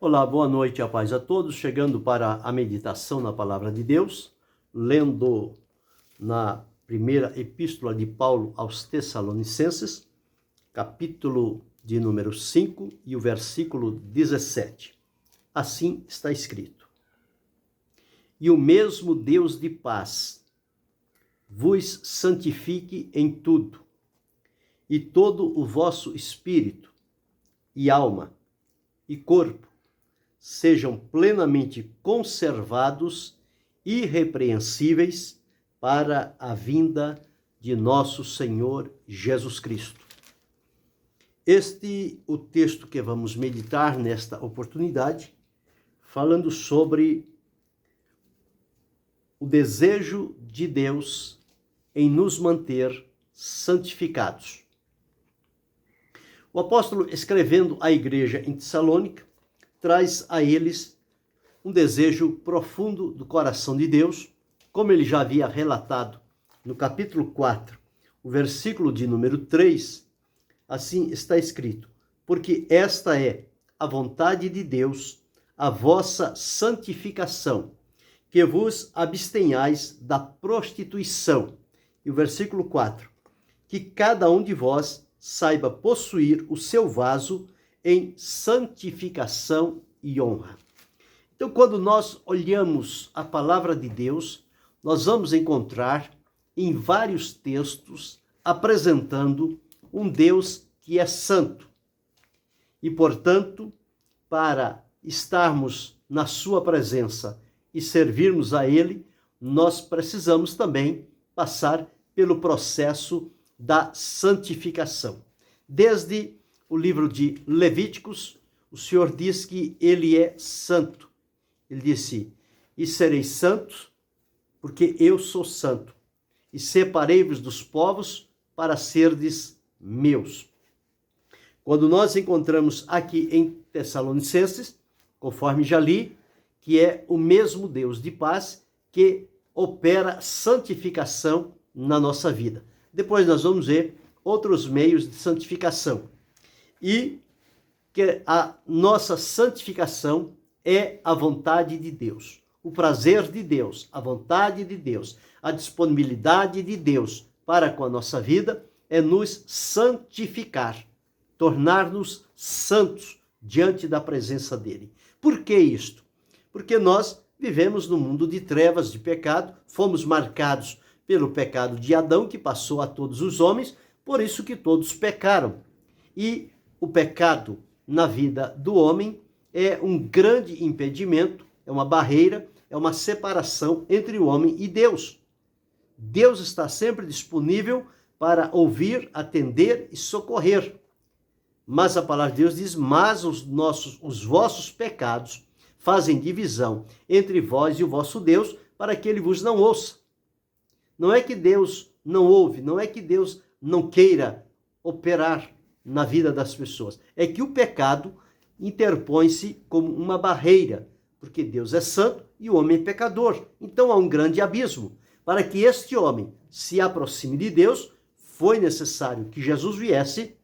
Olá, boa noite, a paz a todos. Chegando para a meditação na Palavra de Deus, lendo na primeira epístola de Paulo aos Tessalonicenses, capítulo de número 5 e o versículo 17. Assim está escrito: E o mesmo Deus de paz vos santifique em tudo, e todo o vosso espírito e alma e corpo sejam plenamente conservados, irrepreensíveis, para a vinda de nosso Senhor Jesus Cristo. O texto que vamos meditar nesta oportunidade, falando sobre o desejo de Deus em nos manter santificados. O apóstolo, escrevendo à igreja em Tessalônica, traz a eles um desejo profundo do coração de Deus, como ele já havia relatado no capítulo 4, o versículo de número 3, assim está escrito: porque esta é a vontade de Deus, a vossa santificação, que vos abstenhais da prostituição. E o versículo 4, que cada um de vós saiba possuir o seu vaso em santificação e honra. Então, quando nós olhamos a palavra de Deus, nós vamos encontrar em vários textos apresentando um Deus que é santo. E, portanto, para estarmos na sua presença e servirmos a Ele, nós precisamos também passar pelo processo da santificação. Desde o livro de Levíticos, o Senhor diz que Ele é santo. Ele disse: e sereis santos, porque eu sou santo, e separei-vos dos povos para serdes meus. Quando nós encontramos aqui em Tessalonicenses, conforme já li, que é o mesmo Deus de paz que opera santificação na nossa vida. Depois nós vamos ver outros meios de santificação. E que a nossa santificação é a vontade de Deus, o prazer de Deus, a vontade de Deus, a disponibilidade de Deus para com a nossa vida é nos santificar, tornar-nos santos diante da presença dele. Por que isto? Porque nós vivemos no mundo de trevas, de pecado, fomos marcados pelo pecado de Adão, que passou a todos os homens, por isso que todos pecaram. E o pecado na vida do homem é um grande impedimento, é uma barreira, é uma separação entre o homem e Deus. Deus está sempre disponível para ouvir, atender e socorrer. Mas a palavra de Deus diz: mas os vossos pecados fazem divisão entre vós e o vosso Deus, para que ele vos não ouça. Não é que Deus não ouve, não é que Deus não queira operar na vida das pessoas. É que o pecado interpõe-se como uma barreira, porque Deus é santo e o homem é pecador. Então há um grande abismo. Para que este homem se aproxime de Deus, foi necessário que Jesus viesse,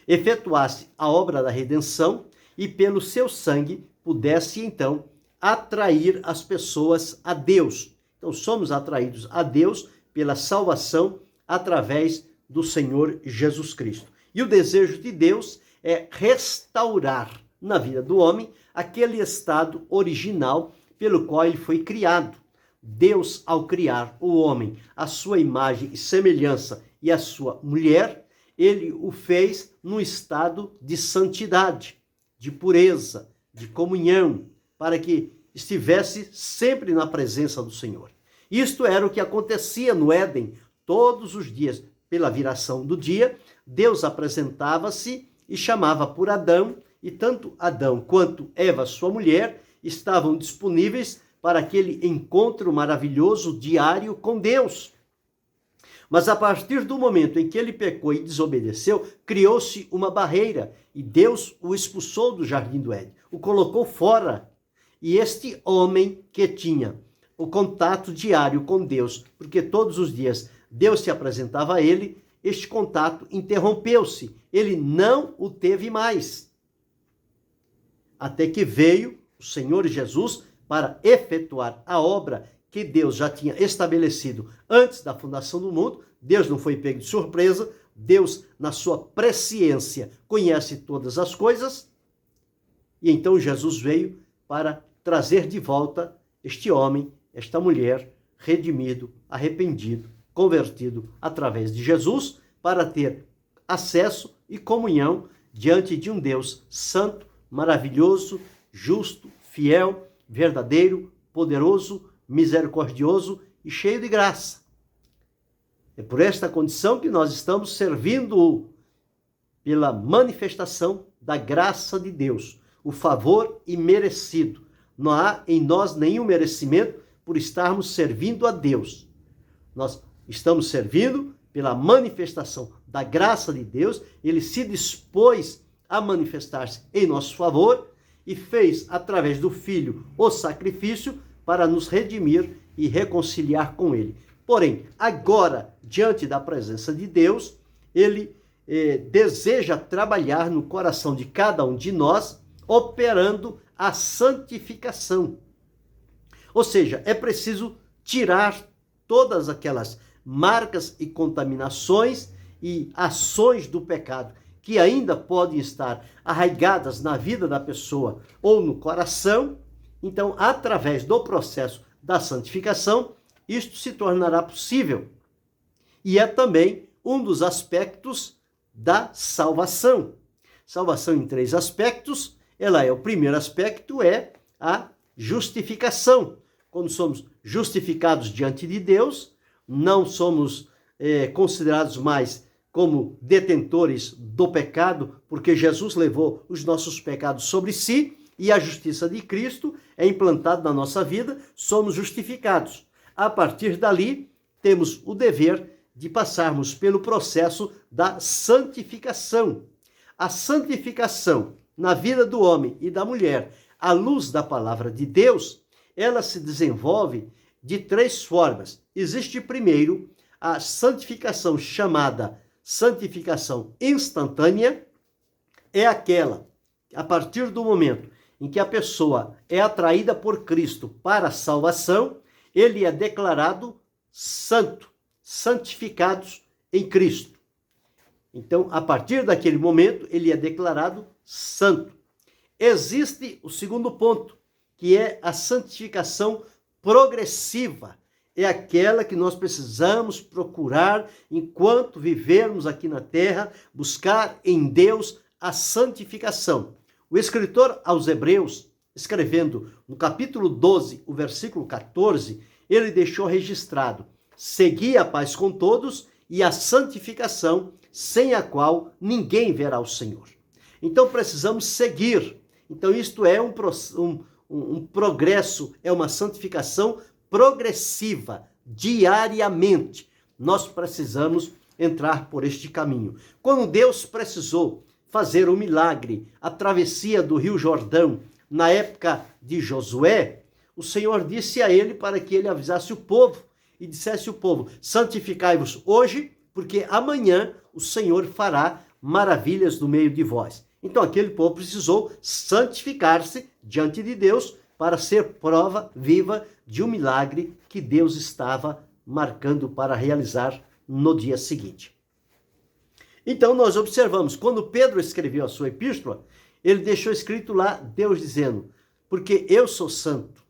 efetuasse a obra da redenção e pelo seu sangue pudesse então atrair as pessoas a Deus. Então somos atraídos a Deus pela salvação através do Senhor Jesus Cristo. E o desejo de Deus é restaurar na vida do homem aquele estado original pelo qual ele foi criado. Deus, ao criar o homem, à sua imagem e semelhança, e a sua mulher, ele o fez num estado de santidade, de pureza, de comunhão, para que estivesse sempre na presença do Senhor. Isto era o que acontecia no Éden todos os dias. Pela viração do dia, Deus apresentava-se e chamava por Adão, e tanto Adão quanto Eva, sua mulher, estavam disponíveis para aquele encontro maravilhoso diário com Deus. Mas a partir do momento em que ele pecou e desobedeceu, criou-se uma barreira e Deus o expulsou do jardim do Éden, o colocou fora. E este homem que tinha o contato diário com Deus, porque todos os dias Deus se apresentava a ele, este contato interrompeu-se, ele não o teve mais. até que veio o Senhor Jesus para efetuar a obra que Deus já tinha estabelecido antes da fundação do mundo. Deus não foi pego de surpresa, Deus, na sua presciência, conhece todas as coisas, e então Jesus veio para trazer de volta este homem, esta mulher, redimido, arrependido, convertido através de Jesus, para ter acesso e comunhão diante de um Deus santo, maravilhoso, justo, fiel, verdadeiro, poderoso, misericordioso e cheio de graça. É por esta condição que nós estamos servindo-o, pela manifestação da graça de Deus, o favor imerecido. Não há em nós nenhum merecimento por estarmos servindo a Deus. Nós estamos servindo pela manifestação da graça de Deus. Ele se dispôs a manifestar-se em nosso favor e fez, através do Filho, o sacrifício para nos redimir e reconciliar com Ele. Porém, agora, diante da presença de Deus, Ele deseja trabalhar no coração de cada um de nós, operando a santificação. Ou seja, é preciso tirar todas aquelas marcas e contaminações e ações do pecado que ainda podem estar arraigadas na vida da pessoa ou no coração. Então, através do processo da santificação, isto se tornará possível. E é também um dos aspectos da salvação. Salvação em 3 aspectos. O primeiro aspecto é a justificação. Quando somos justificados diante de Deus, não somos considerados mais como detentores do pecado, porque Jesus levou os nossos pecados sobre si e a justiça de Cristo é implantada na nossa vida, somos justificados. A partir dali, temos o dever de passarmos pelo processo da santificação. A santificação na vida do homem e da mulher, à luz da palavra de Deus, ela se desenvolve de 3 formas. Existe primeiro a santificação chamada santificação instantânea, é aquela, a partir do momento em que a pessoa é atraída por Cristo para a salvação, ele é declarado santo, santificados em Cristo. Então, a partir daquele momento, ele é declarado santo. Existe o segundo ponto, que é a santificação progressiva. É aquela que nós precisamos procurar enquanto vivermos aqui na terra, buscar em Deus a santificação. O escritor aos Hebreus, escrevendo no capítulo 12, o versículo 14, ele deixou registrado: segui a paz com todos e a santificação, sem a qual ninguém verá o Senhor. Então precisamos seguir. Então isto é um progresso, é uma santificação progressiva, diariamente. Nós precisamos entrar por este caminho. Quando Deus precisou fazer um milagre, a travessia do Rio Jordão, na época de Josué, o Senhor disse a ele para que ele avisasse o povo e dissesse ao povo: santificai-vos hoje, porque amanhã o Senhor fará maravilhas no meio de vós. Então aquele povo precisou santificar-se diante de Deus para ser prova viva de um milagre que Deus estava marcando para realizar no dia seguinte. Então nós observamos, quando Pedro escreveu a sua epístola, ele deixou escrito lá Deus dizendo: porque eu sou santo,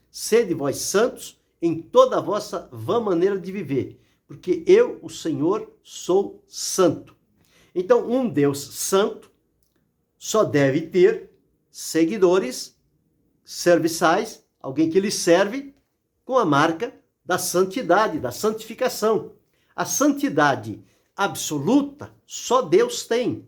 sede vós santos em toda a vossa vã maneira de viver, porque eu, o Senhor, sou santo. Então um Deus santo só deve ter seguidores serviçais, alguém que lhe serve com a marca da santidade, da santificação. A santidade absoluta só Deus tem.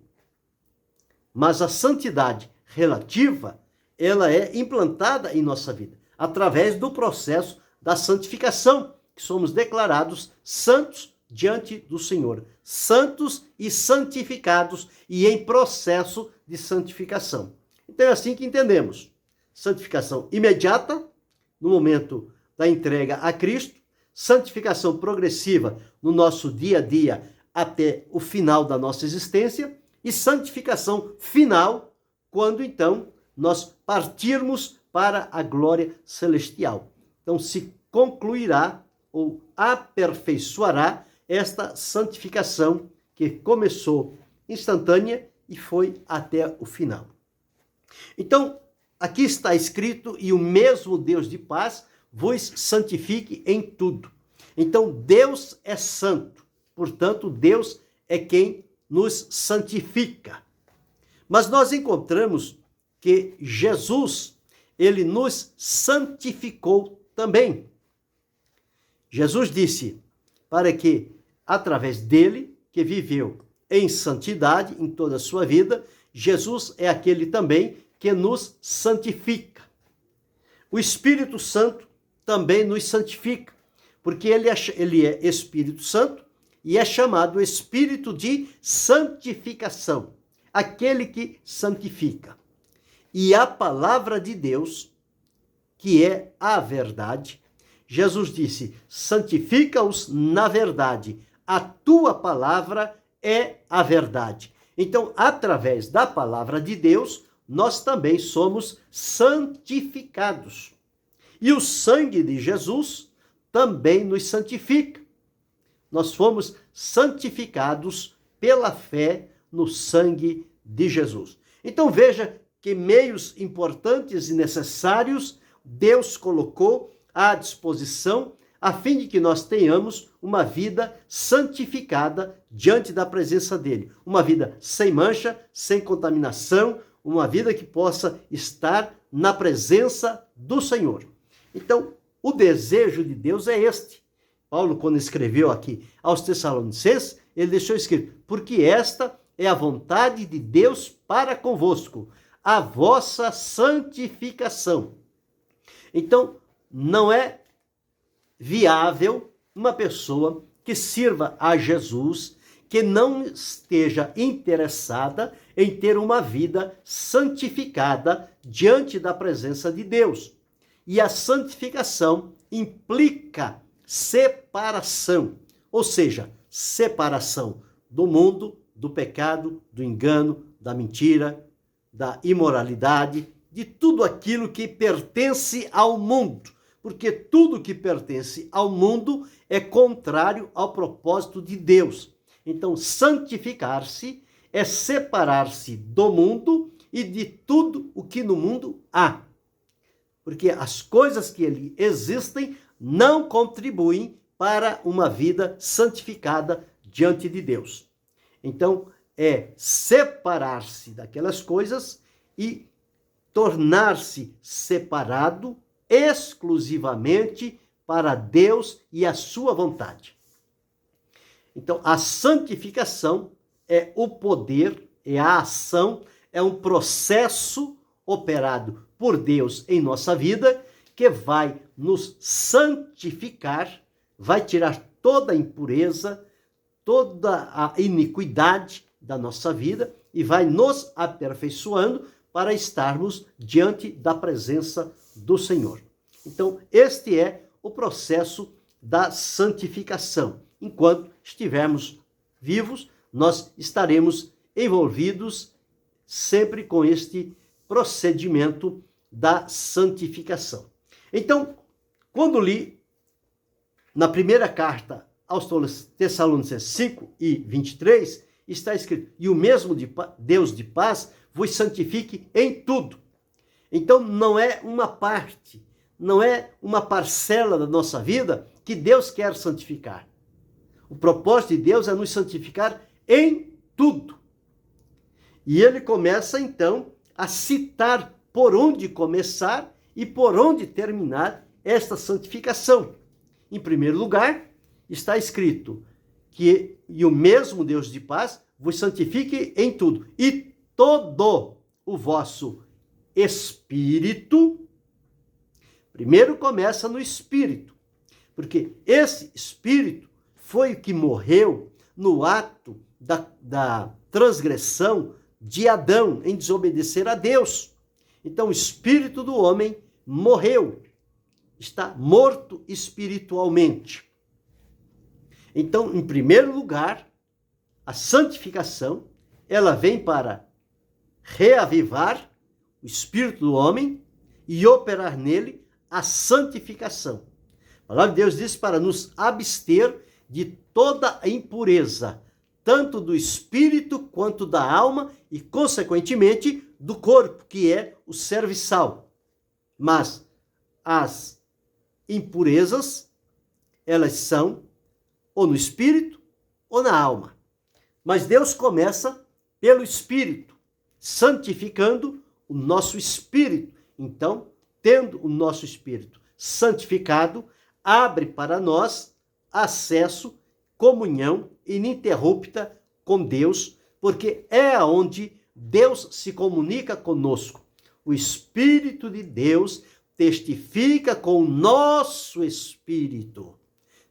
Mas a santidade relativa, ela é implantada em nossa vida através do processo da santificação, que somos declarados santos diante do Senhor, santos e santificados e em processo de santificação. Então é assim que entendemos: santificação imediata, no momento da entrega a Cristo, santificação progressiva no nosso dia a dia até o final da nossa existência e santificação final, quando então nós partirmos para a glória celestial. Então se concluirá ou aperfeiçoará esta santificação que começou instantânea e foi até o final. Então, aqui está escrito: e o mesmo Deus de paz vos santifique em tudo. Então, Deus é santo, portanto, Deus é quem nos santifica. Mas nós encontramos que Jesus, ele nos santificou também. Jesus disse para que, através dele, que viveu em santidade em toda a sua vida, Jesus é aquele também que nos santifica. O Espírito Santo também nos santifica, porque ele é Espírito Santo e é chamado Espírito de santificação, aquele que santifica. E a palavra de Deus, que é a verdade, Jesus disse: santifica-os na verdade, a tua palavra é a verdade. Então, através da palavra de Deus, nós também somos santificados. E o sangue de Jesus também nos santifica. Nós fomos santificados pela fé no sangue de Jesus. Então veja que meios importantes e necessários Deus colocou à disposição a fim de que nós tenhamos uma vida santificada diante da presença dele. Uma vida sem mancha, sem contaminação, uma vida que possa estar na presença do Senhor. Então, o desejo de Deus é este. Paulo, quando escreveu aqui aos Tessalonicenses, ele deixou escrito: porque esta é a vontade de Deus para convosco, a vossa santificação. Então, não é viável uma pessoa que sirva a Jesus, que não esteja interessada em ter uma vida santificada diante da presença de Deus. E a santificação implica separação, ou seja, separação do mundo, do pecado, do engano, da mentira, da imoralidade, de tudo aquilo que pertence ao mundo, porque tudo que pertence ao mundo é contrário ao propósito de Deus. Então, santificar-se é separar-se do mundo e de tudo o que no mundo há, porque as coisas que ali existem não contribuem para uma vida santificada diante de Deus. Então, é separar-se daquelas coisas e tornar-se separado exclusivamente para Deus e a sua vontade. Então, a santificação é o poder, é a ação, é um processo operado por Deus em nossa vida, que vai nos santificar, vai tirar toda a impureza, toda a iniquidade da nossa vida e vai nos aperfeiçoando para estarmos diante da presença do Senhor. Então, este é o processo da santificação. Enquanto estivermos vivos, nós estaremos envolvidos sempre com este procedimento da santificação. Então, quando li na primeira carta aos Tessalonicenses 5:23, está escrito: e o mesmo Deus de paz vos santifique em tudo. Então, não é uma parte, não é uma parcela da nossa vida que Deus quer santificar. O propósito de Deus é nos santificar em tudo. E ele começa, então, a citar por onde começar e por onde terminar esta santificação. Em primeiro lugar, está escrito que e o mesmo Deus de paz vos santifique em tudo, e todo o vosso espírito. Primeiro começa no espírito, porque esse espírito foi o que morreu no ato da transgressão de Adão em desobedecer a Deus. Então o espírito do homem morreu, está morto espiritualmente. Então, em primeiro lugar, a santificação, ela vem para reavivar o espírito do homem, e operar nele a santificação. A palavra de Deus diz para nos abster de toda a impureza, tanto do espírito quanto da alma e, consequentemente, do corpo, que é o serviçal. Mas as impurezas, elas são ou no espírito ou na alma. Mas Deus começa pelo espírito, santificando o nosso espírito. Então, tendo o nosso espírito santificado, abre para nós acesso, comunhão ininterrupta com Deus, porque é onde Deus se comunica conosco. O Espírito de Deus testifica com o nosso espírito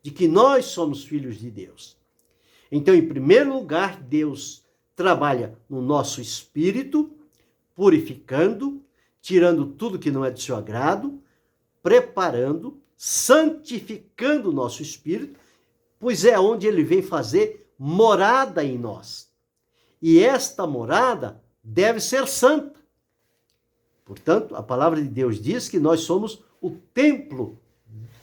de que nós somos filhos de Deus. Então, em primeiro lugar, Deus trabalha no nosso espírito, purificando, tirando tudo que não é de seu agrado, preparando, santificando o nosso espírito, pois é onde ele vem fazer morada em nós. E esta morada deve ser santa. Portanto, a palavra de Deus diz que nós somos o templo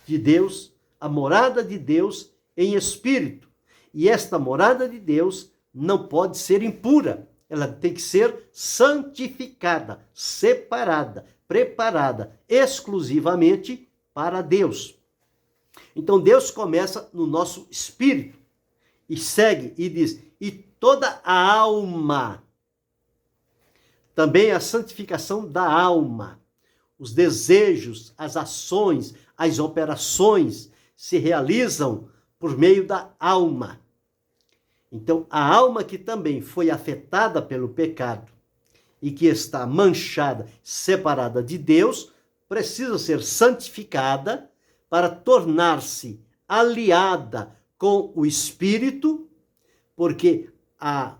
de Deus, a morada de Deus em espírito. E esta morada de Deus não pode ser impura. Ela tem que ser santificada, separada, preparada exclusivamente para Deus. Então Deus começa no nosso espírito e segue e diz: e toda a alma. Também a santificação da alma. Os desejos, as ações, as operações se realizam por meio da alma. Então, a alma que também foi afetada pelo pecado e que está manchada, separada de Deus, precisa ser santificada para tornar-se aliada com o Espírito, porque a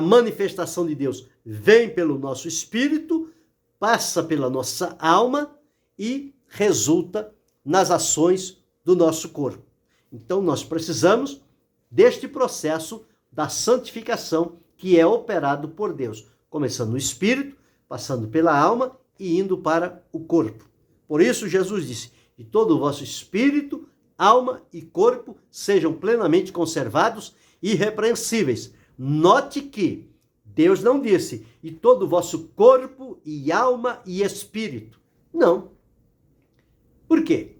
manifestação de Deus vem pelo nosso espírito, passa pela nossa alma e resulta nas ações do nosso corpo. Então, nós precisamos deste processo da santificação que é operado por Deus, começando no espírito, passando pela alma e indo para o corpo. Por isso, Jesus disse: e todo o vosso espírito, alma e corpo sejam plenamente conservados e irrepreensíveis. Note que Deus não disse: e todo o vosso corpo e alma e espírito. Não. Por quê?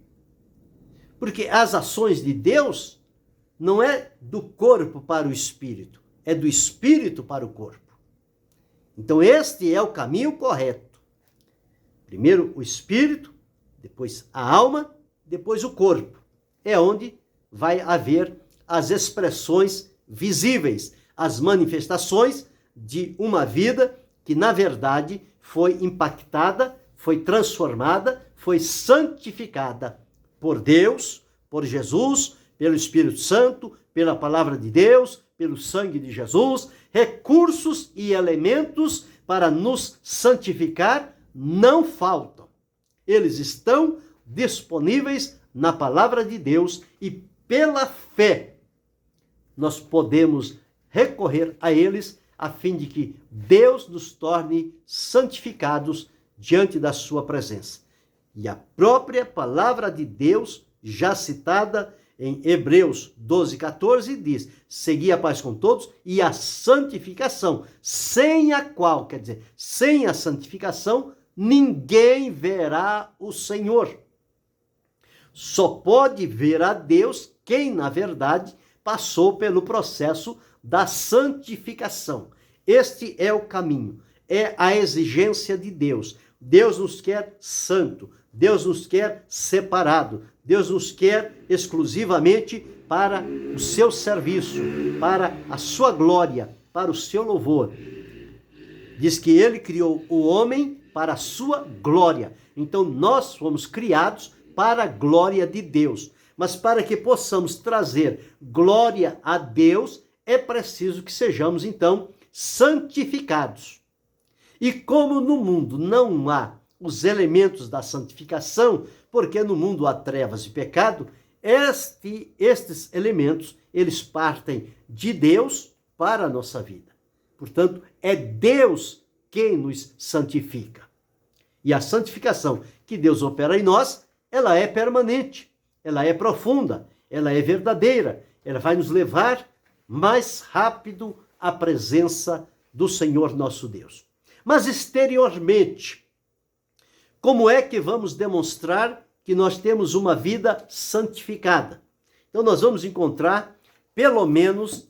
Porque as ações de Deus não é do corpo para o espírito, é do espírito para o corpo. Então este é o caminho correto. Primeiro o espírito, depois a alma, depois o corpo. É onde vai haver as expressões visíveis, as manifestações de uma vida que, na verdade, foi impactada, foi transformada, foi santificada por Deus, por Jesus, pelo Espírito Santo, pela palavra de Deus, pelo sangue de Jesus. Recursos e elementos para nos santificar não faltam. Eles estão disponíveis na palavra de Deus e pela fé nós podemos recorrer a eles a fim de que Deus nos torne santificados diante da sua presença. E a própria palavra de Deus, já citada em Hebreus 12:14, diz: segui a paz com todos e a santificação, sem a qual, quer dizer, sem a santificação, ninguém verá o Senhor. Só pode ver a Deus quem, na verdade, passou pelo processo da santificação. Este é o caminho, é a exigência de Deus. Deus nos quer santo, Deus nos quer separado, Deus nos quer exclusivamente para o seu serviço, para a sua glória, para o seu louvor. Diz que ele criou o homem para a sua glória. Então nós fomos criados para a glória de Deus. Mas para que possamos trazer glória a Deus, é preciso que sejamos, então, santificados. E como no mundo não há os elementos da santificação, porque no mundo há trevas e pecado, estes elementos, eles partem de Deus para a nossa vida. Portanto, é Deus quem nos santifica. E a santificação que Deus opera em nós, ela é permanente, ela é profunda, ela é verdadeira, ela vai nos levar mais rápido à presença do Senhor nosso Deus. Mas exteriormente, como é que vamos demonstrar que nós temos uma vida santificada? Então nós vamos encontrar pelo menos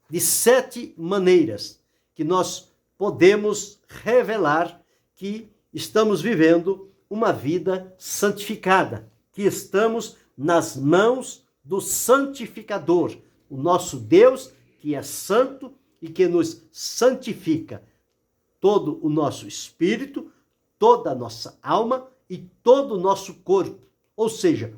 de 7 maneiras que nós podemos revelar que estamos vivendo uma vida santificada, que estamos nas mãos do santificador, o nosso Deus que é santo e que nos santifica todo o nosso espírito, toda a nossa alma e todo o nosso corpo. Ou seja,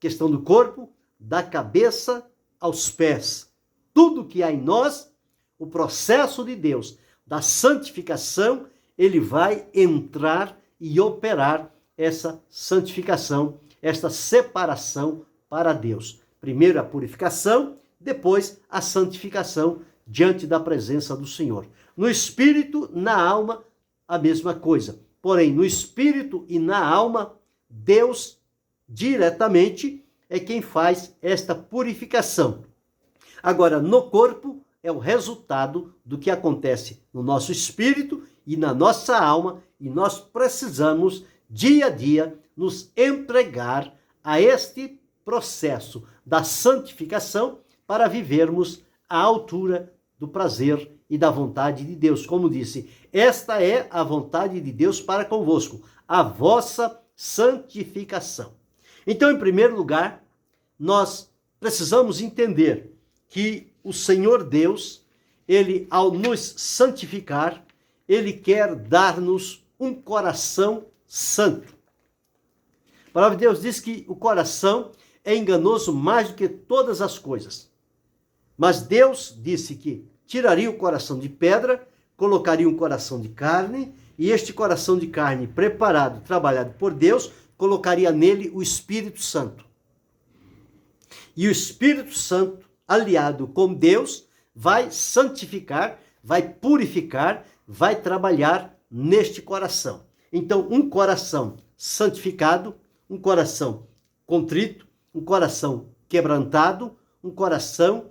questão do corpo, da cabeça aos pés. Tudo que há em nós, o processo de Deus, da santificação, ele vai entrar e operar essa santificação, esta separação para Deus. Primeiro a purificação, depois a santificação diante da presença do Senhor. No espírito, na alma, a mesma coisa. Porém, no espírito e na alma, Deus diretamente é quem faz esta purificação. Agora, no corpo, é o resultado do que acontece no nosso espírito e na nossa alma, e nós precisamos, dia a dia, nos entregar a este processo da santificação para vivermos à altura do prazer e da vontade de Deus. Como disse, esta é a vontade de Deus para convosco, a vossa santificação. Então, em primeiro lugar, nós precisamos entender que o Senhor Deus, ele, ao nos santificar, ele quer dar-nos um coração santo. A palavra de Deus diz que o coração é enganoso mais do que todas as coisas. Mas Deus disse que tiraria o coração de pedra, colocaria um coração de carne, e este coração de carne preparado, trabalhado por Deus, colocaria nele o Espírito Santo. E o Espírito Santo, aliado com Deus, vai santificar, vai purificar, vai trabalhar neste coração. Então, um coração santificado, um coração contrito, um coração quebrantado, um coração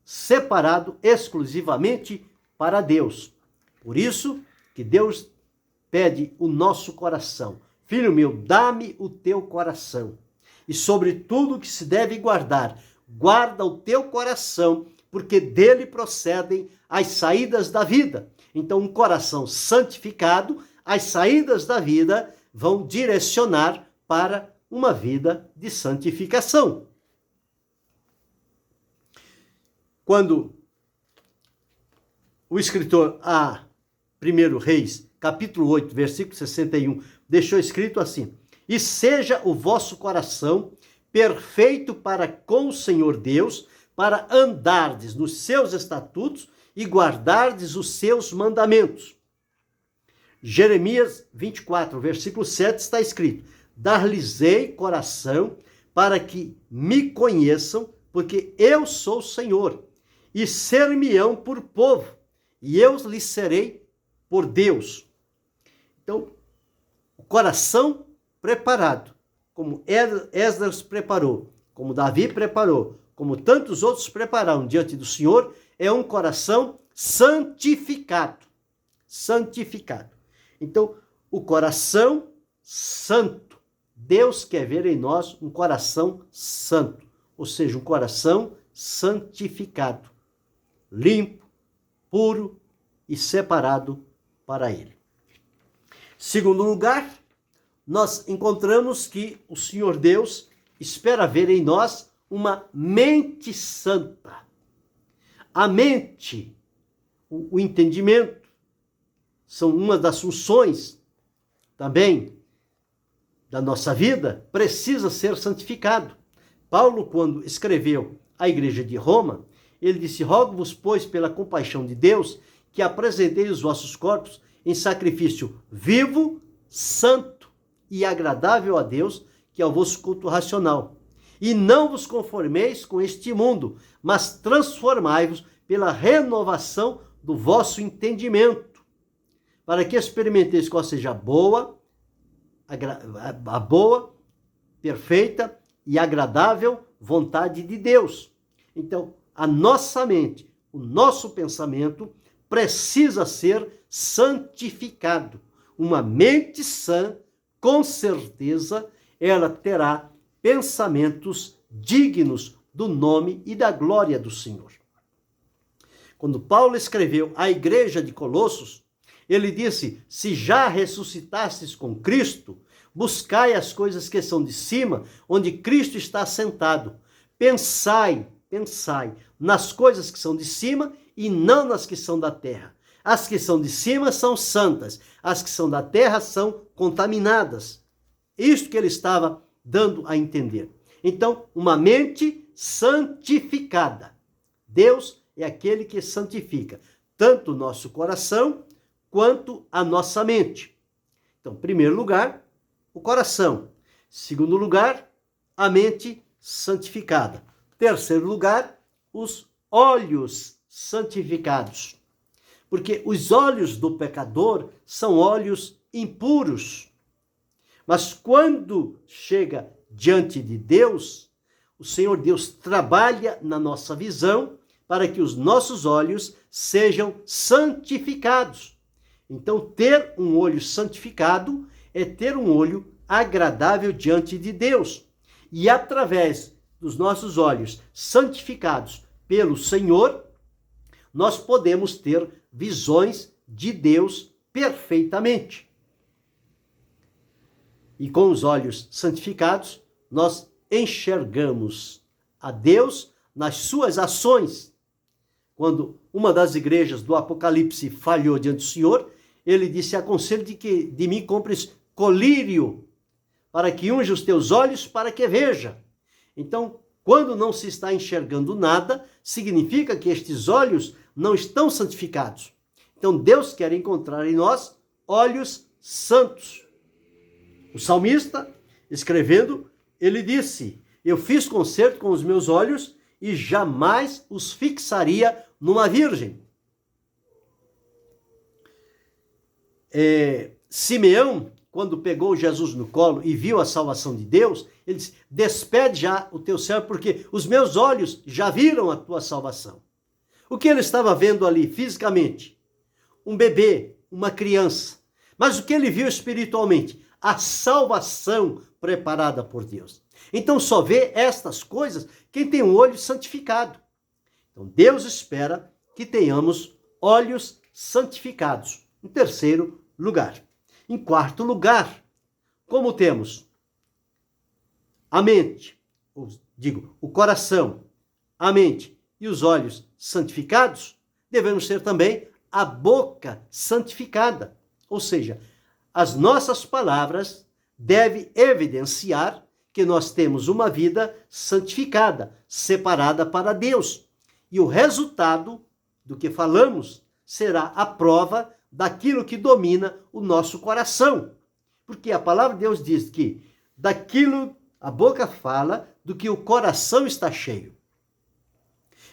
separado exclusivamente para Deus. Por isso que Deus pede o nosso coração. Filho meu, dá-me o teu coração. E sobre tudo que se deve guardar, guarda o teu coração, porque dele procedem as saídas da vida. Então, um coração santificado, as saídas da vida vão direcionar para uma vida de santificação. Quando o escritor a 1 Reis, capítulo 8, versículo 61, deixou escrito assim: e seja o vosso coração perfeito para com o Senhor Deus, para andardes nos seus estatutos e guardardes os seus mandamentos. Jeremias 24, versículo 7 está escrito: dar-lhes-ei coração para que me conheçam, porque eu sou o Senhor, e ser-me-ão por povo, e eu lhes serei por Deus. Então, o coração preparado, como Esdras preparou, como Davi preparou, como tantos outros prepararam diante do Senhor, é um coração santificado. Santificado. Então, o coração santo. Deus quer ver em nós um coração santo, ou seja, um coração santificado, limpo, puro e separado para Ele. Segundo lugar, nós encontramos que o Senhor Deus espera ver em nós uma mente santa. A mente, o entendimento, são uma das funções também da nossa vida, precisa ser santificado. Paulo, quando escreveu à igreja de Roma, ele disse: rogo-vos, pois, pela compaixão de Deus, que apresenteis os vossos corpos em sacrifício vivo, santo e agradável a Deus, que é o vosso culto racional. E não vos conformeis com este mundo, mas transformai-vos pela renovação do vosso entendimento, para que experimenteis qual seja a boa, a boa, perfeita e agradável vontade de Deus. Então, a nossa mente, o nosso pensamento precisa ser santificado. Uma mente sã, com certeza, ela terá pensamentos dignos do nome e da glória do Senhor. Quando Paulo escreveu à igreja de Colossos, ele disse: se já ressuscitastes com Cristo, buscai as coisas que são de cima, onde Cristo está sentado. Pensai nas coisas que são de cima e não nas que são da terra. As que são de cima são santas, as que são da terra são contaminadas. Isto que ele estava dando a entender. Então, uma mente santificada. Deus é aquele que santifica tanto o nosso coração quanto a nossa mente. Então, em primeiro lugar, o coração. Segundo lugar, a mente santificada. Terceiro lugar, os olhos santificados. Porque os olhos do pecador são olhos impuros. Mas quando chega diante de Deus, o Senhor Deus trabalha na nossa visão para que os nossos olhos sejam santificados. Então, ter um olho santificado é ter um olho agradável diante de Deus. E através dos nossos olhos santificados pelo Senhor, nós podemos ter visões de Deus perfeitamente. E com os olhos santificados, nós enxergamos a Deus nas suas ações. Quando uma das igrejas do Apocalipse falhou diante do Senhor, ele disse: aconselho de mim compres colírio, para que unja os teus olhos, para que veja. Então, quando não se está enxergando nada, significa que estes olhos não estão santificados. Então, Deus quer encontrar em nós olhos santos. O salmista, escrevendo, ele disse: eu fiz concerto com os meus olhos e jamais os fixaria numa virgem. Simeão, quando pegou Jesus no colo e viu a salvação de Deus, ele disse: despede já o teu servo, porque os meus olhos já viram a tua salvação. O que ele estava vendo ali fisicamente? Um bebê, uma criança. Mas o que ele viu espiritualmente? A salvação preparada por Deus. Então só vê estas coisas quem tem um olho santificado. Então Deus espera que tenhamos olhos santificados. Em terceiro lugar. Em quarto lugar, como temos a mente, o coração, a mente e os olhos santificados, devemos ter também a boca santificada. Ou seja, as nossas palavras devem evidenciar que nós temos uma vida santificada, separada para Deus. E o resultado do que falamos será a prova daquilo que domina o nosso coração. Porque a palavra de Deus diz que daquilo a boca fala do que o coração está cheio.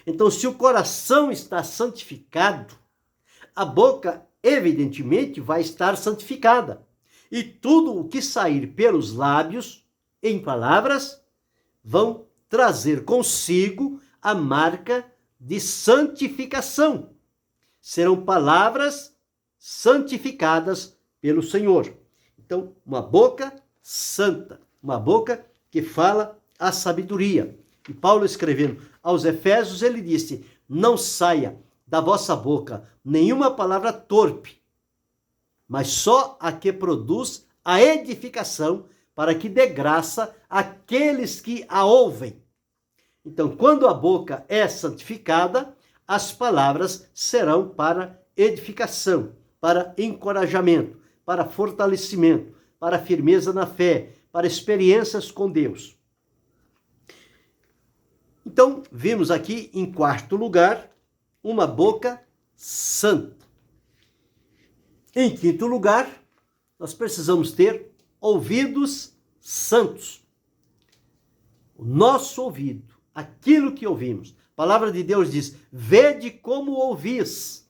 Então, se o coração está santificado, a boca evidentemente vai estar santificada. E tudo o que sair pelos lábios, em palavras, vão trazer consigo a marca de santificação. Serão palavras santificadas pelo Senhor. Então, uma boca santa, uma boca que fala a sabedoria. E Paulo, escrevendo aos Efésios, ele disse: não saia da vossa boca nenhuma palavra torpe, mas só a que produz a edificação, para que dê graça àqueles que a ouvem. Então, quando a boca é santificada, as palavras serão para edificação, para encorajamento, para fortalecimento, para firmeza na fé, para experiências com Deus. Então, vimos aqui, em quarto lugar, uma boca santa. Em quinto lugar, nós precisamos ter ouvidos santos. O nosso ouvido, aquilo que ouvimos. A palavra de Deus diz: vede como ouvis.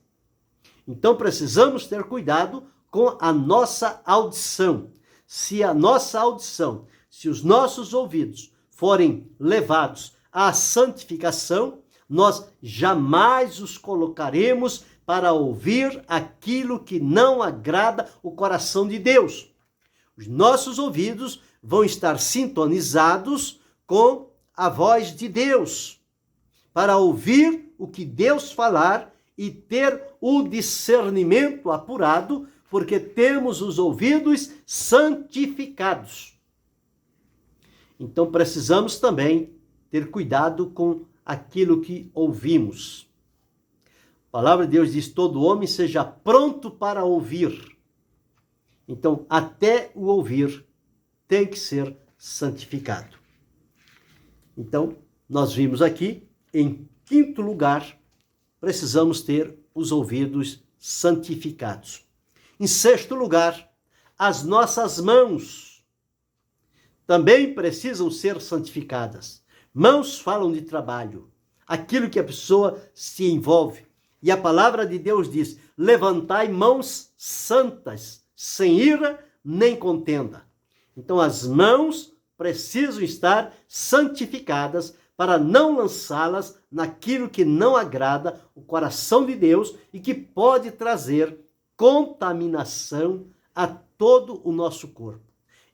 Então precisamos ter cuidado com a nossa audição. se a nossa audição, se os nossos ouvidos forem levados à santificação, nós jamais os colocaremos para ouvir aquilo que não agrada o coração de Deus. Os nossos ouvidos vão estar sintonizados com a voz de Deus, para ouvir o que Deus falar e ter o discernimento apurado, porque temos os ouvidos santificados. Então precisamos também ter cuidado com aquilo que ouvimos. A palavra de Deus diz: todo homem seja pronto para ouvir. Então, até o ouvir tem que ser santificado. Então, nós vimos aqui, em quinto lugar, precisamos ter os ouvidos santificados. Em sexto lugar, as nossas mãos também precisam ser santificadas. Mãos falam de trabalho, aquilo que a pessoa se envolve. E a palavra de Deus diz: levantai mãos santas, sem ira nem contenda. Então as mãos precisam estar santificadas para não lançá-las naquilo que não agrada o coração de Deus e que pode trazer contaminação a todo o nosso corpo.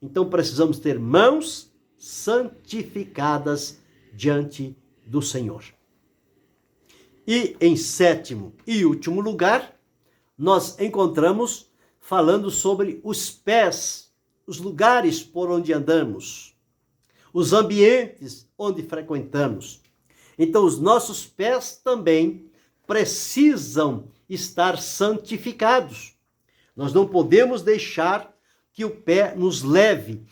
Então precisamos ter mãos santificadas diante do Senhor. E em sétimo e último lugar, nós encontramos falando sobre os pés, os lugares por onde andamos, os ambientes onde frequentamos. Então os nossos pés também precisam estar santificados. Nós não podemos deixar que o pé nos leve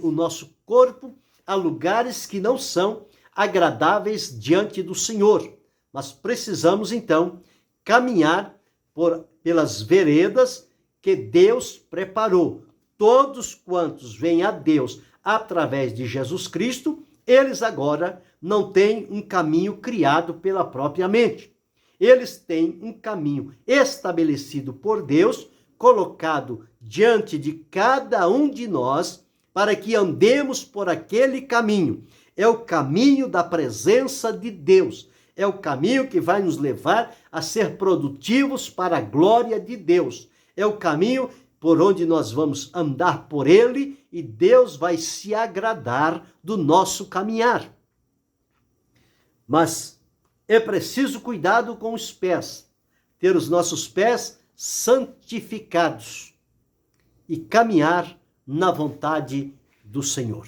o nosso corpo a lugares que não são agradáveis diante do Senhor. Mas precisamos, então, caminhar pelas veredas que Deus preparou. Todos quantos vêm a Deus através de Jesus Cristo, eles agora não têm um caminho criado pela própria mente. Eles têm um caminho estabelecido por Deus, colocado diante de cada um de nós, para que andemos por aquele caminho. É o caminho da presença de Deus. É o caminho que vai nos levar a ser produtivos para a glória de Deus. É o caminho por onde nós vamos andar por ele e Deus vai se agradar do nosso caminhar. Mas é preciso cuidado com os pés, ter os nossos pés santificados e caminhar na vontade do Senhor.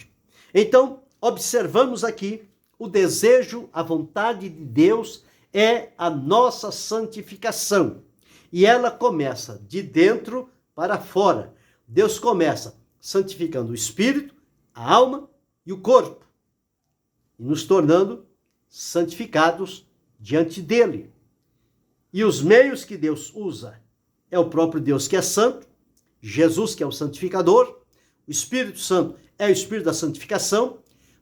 Então, observamos aqui o desejo, a vontade de Deus é a nossa santificação. E ela começa de dentro para fora. Deus começa santificando o espírito, a alma e o corpo, e nos tornando santificados diante dele. E os meios que Deus usa é o próprio Deus que é santo, Jesus que é o santificador, o Espírito Santo é o Espírito da santificação,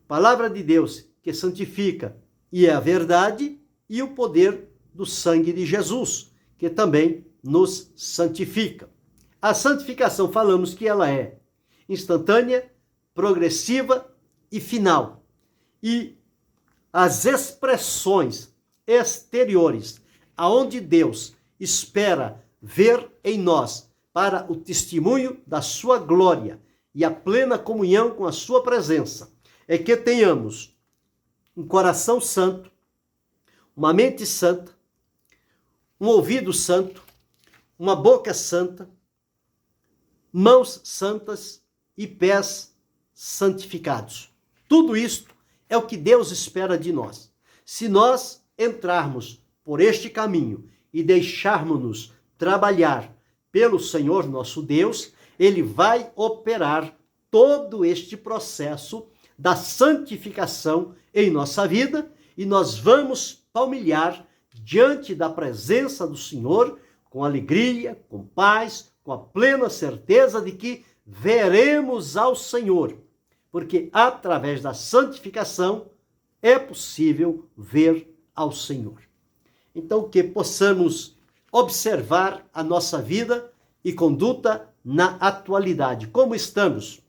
palavra de Deus que santifica e é a verdade, e o poder do sangue de Jesus, que também nos santifica. A santificação, falamos que ela é instantânea, progressiva e final. E as expressões exteriores, aonde Deus espera ver em nós para o testemunho da sua glória e a plena comunhão com a sua presença, é que tenhamos um coração santo, uma mente santa, um ouvido santo, uma boca santa, mãos santas e pés santificados. Tudo isto é o que Deus espera de nós. Se nós entrarmos por este caminho e deixarmos-nos trabalhar pelo Senhor nosso Deus, Ele vai operar todo este processo da santificação em nossa vida e nós vamos palmilhar diante da presença do Senhor com alegria, com paz, com a plena certeza de que veremos ao Senhor, porque através da santificação é possível ver ao Senhor. Então, que possamos observar a nossa vida e conduta na atualidade. Como estamos?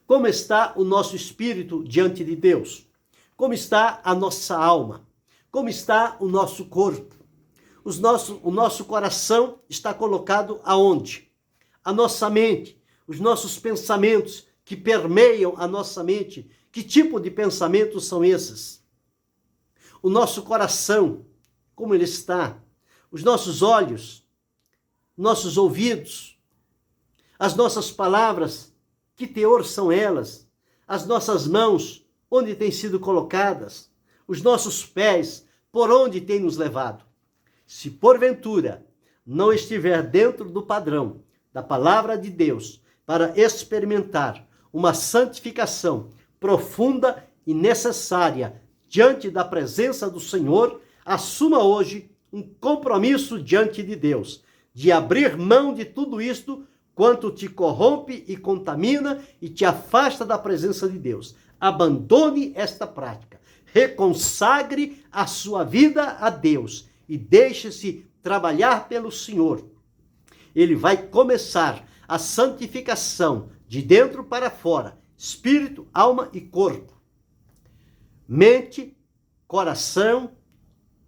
Como está o nosso espírito diante de Deus? Como está a nossa alma? Como está o nosso corpo? O nosso coração está colocado aonde? A nossa mente, os nossos pensamentos que permeiam a nossa mente. Que tipo de pensamentos são esses? O nosso coração, como ele está? Os nossos olhos, nossos ouvidos, as nossas palavras, que teor são elas? As nossas mãos, onde têm sido colocadas? Os nossos pés, por onde têm nos levado? Se porventura não estiver dentro do padrão da palavra de Deus para experimentar uma santificação profunda e necessária diante da presença do Senhor, assuma hoje um compromisso diante de Deus, de abrir mão de tudo isto quanto te corrompe e contamina e te afasta da presença de Deus. Abandone esta prática, reconsagre a sua vida a Deus e deixe-se trabalhar pelo Senhor. Ele vai começar a santificação de dentro para fora, espírito, alma e corpo. Mente, coração,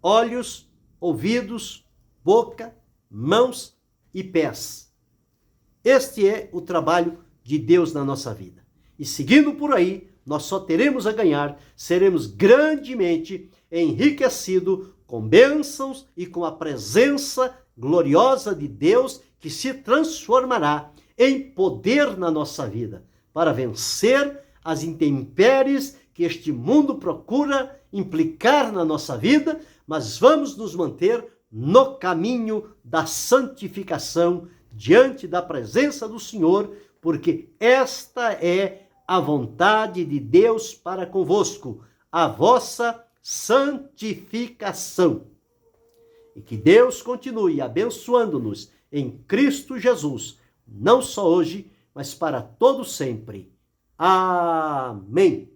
olhos, ouvidos, boca, mãos e pés. Este é o trabalho de Deus na nossa vida. E seguindo por aí, nós só teremos a ganhar, seremos grandemente enriquecidos com bênçãos e com a presença gloriosa de Deus que se transformará em poder na nossa vida para vencer as intempéries que este mundo procura implicar na nossa vida, mas vamos nos manter no caminho da santificação diante da presença do Senhor, porque esta é a vontade de Deus para convosco, a vossa santificação. E que Deus continue abençoando-nos em Cristo Jesus, não só hoje, mas para todo sempre. Amém.